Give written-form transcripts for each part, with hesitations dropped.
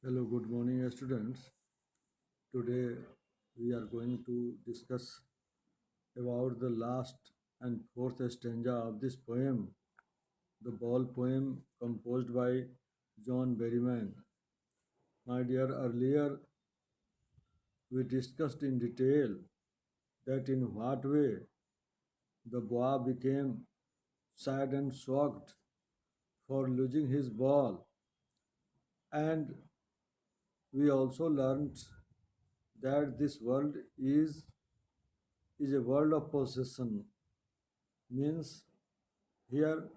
Hello, good morning, students. Today we are going to discuss about the last and fourth stanza of this poem, the ball poem composed by John Berryman. My dear, earlier we discussed in detail that in what way the boy became sad and shocked for losing his ball, and we also learned that this world is a world of possession. Means here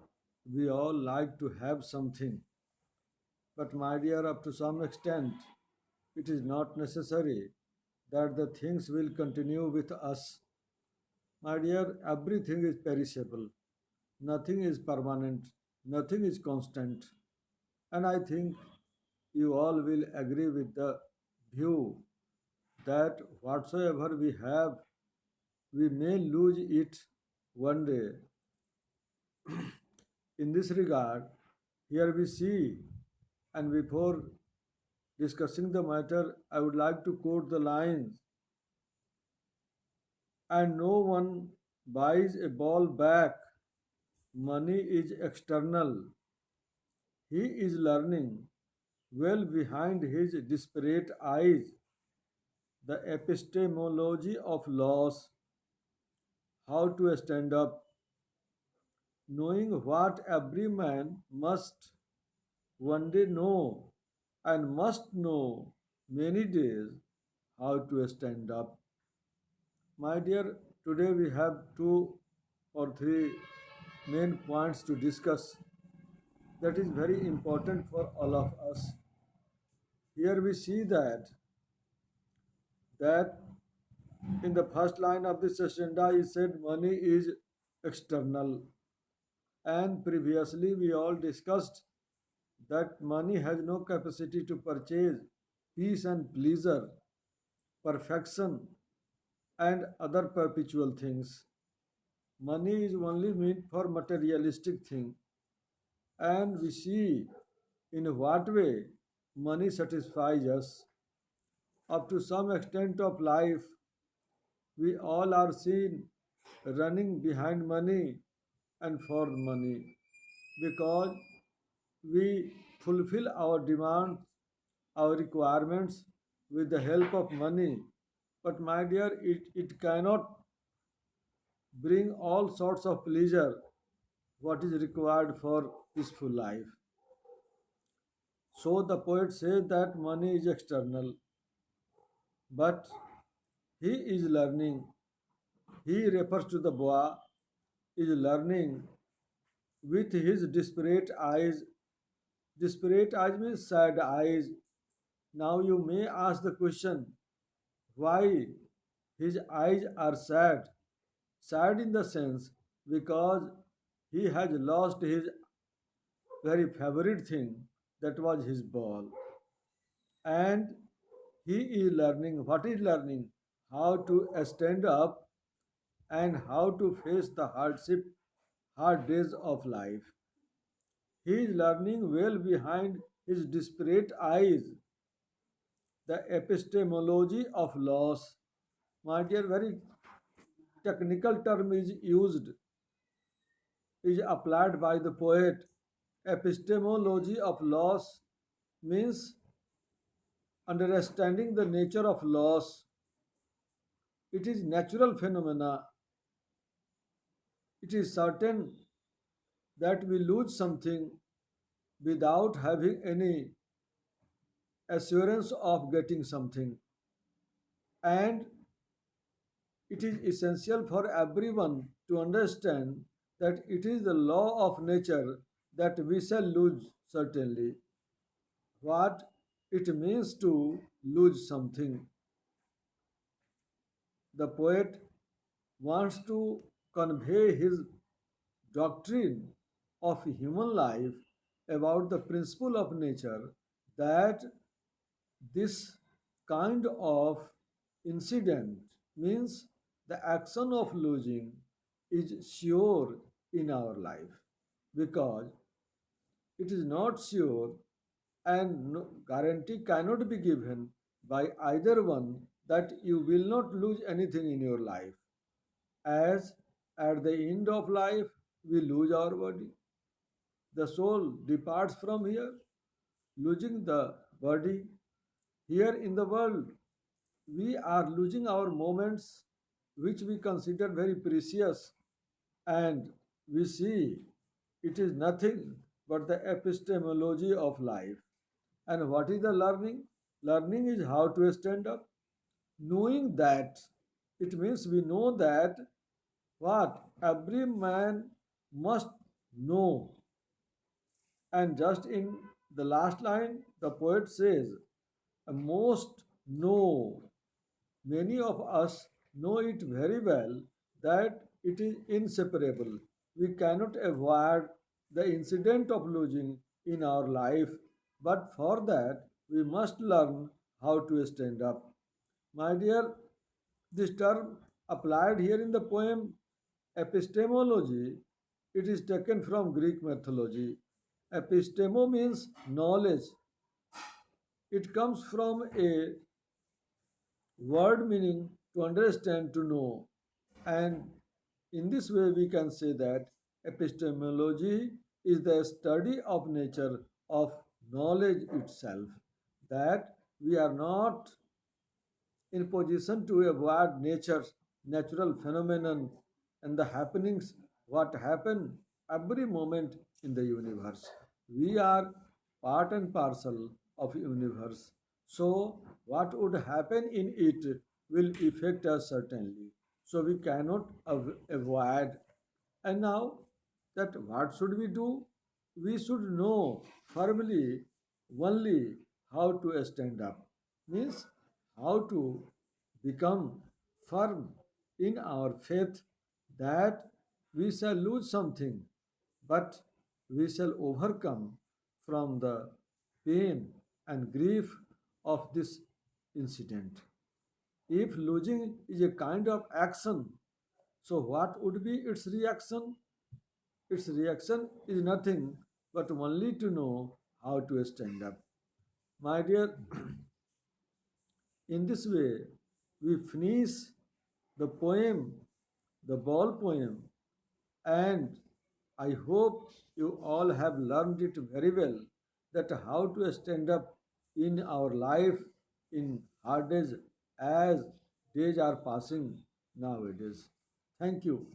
we all like to have something, but my dear, up to some extent, it is not necessary that the things will continue with us. My dear, everything is perishable, nothing is permanent, nothing is constant, and I think you all will agree with the view that whatsoever we have, we may lose it one day. In this regard, here we see, and before discussing the matter, I would like to quote the lines, and no one buys a ball back. Money is external. He is learning well behind his disparate eyes the epistemology of loss, how to stand up, knowing what every man must one day know and must know many days how to stand up. My dear, today we have two or three main points to discuss that is very important for all of us. Here we see that in the first line of this agenda is said money is external, and previously we all discussed that money has no capacity to purchase peace and pleasure, perfection, and other perpetual things. Money is only meant for materialistic thing, and we see in what way money satisfies us. Up to some extent of life, we all are seen running behind money and for money because we fulfill our demands, our requirements with the help of money. But my dear, it cannot bring all sorts of pleasure what is required for peaceful life. So the poet says that money is external, but he is learning. He refers to the boy is learning with his disparate eyes. Disparate eyes means sad eyes. Now you may ask the question why his eyes are sad. Sad in the sense because he has lost his very favorite thing, that was his ball. And he is learning, what is learning? How to stand up and how to face the hard days of life. He is learning well behind his disparate eyes the epistemology of loss. My dear, very technical term is used, is applied by the poet. Epistemology of loss means understanding the nature of loss. It is natural phenomena. It is certain that we lose something without having any assurance of getting something. And it is essential for everyone to understand that it is the law of nature that we shall lose certainly. What it means to lose something. The poet wants to convey his doctrine of human life about the principle of nature that this kind of incident means the action of losing is sure in our life because it is not sure and no guarantee cannot be given by either one that you will not lose anything in your life, as at the end of life we lose our body. The soul departs from here, losing the body. Here in the world, we are losing our moments which we consider very precious, and we see it is nothing but the epistemology of life. And what is the learning? Learning is how to stand up. Knowing that, it means we know that what every man must know. And just in the last line, the poet says, most know. Many of us know it very well that it is inseparable. We cannot avoid the incident of losing in our life, but for that we must learn how to stand up. My dear, this term applied here in the poem epistemology, it is taken from Greek mythology. Epistemo means knowledge. It comes from a word meaning to understand, to know. And in this way, we can say that epistemology is the study of nature of knowledge itself, that we are not in position to avoid nature, natural phenomenon, and the happenings what happen every moment in the universe. We are part and parcel of universe. So what would happen in it will affect us certainly. So we cannot avoid. And now that what should we do? We should know firmly only how to stand up. Means how to become firm in our faith that we shall lose something, but we shall overcome from the pain and grief of this incident. If losing is a kind of action, so what would be its reaction? Its reaction is nothing but only to know how to stand up. My dear, in this way, we finish the poem, the ball poem, and I hope you all have learned it very well that how to stand up in our life in hard days as days are passing nowadays. Thank you.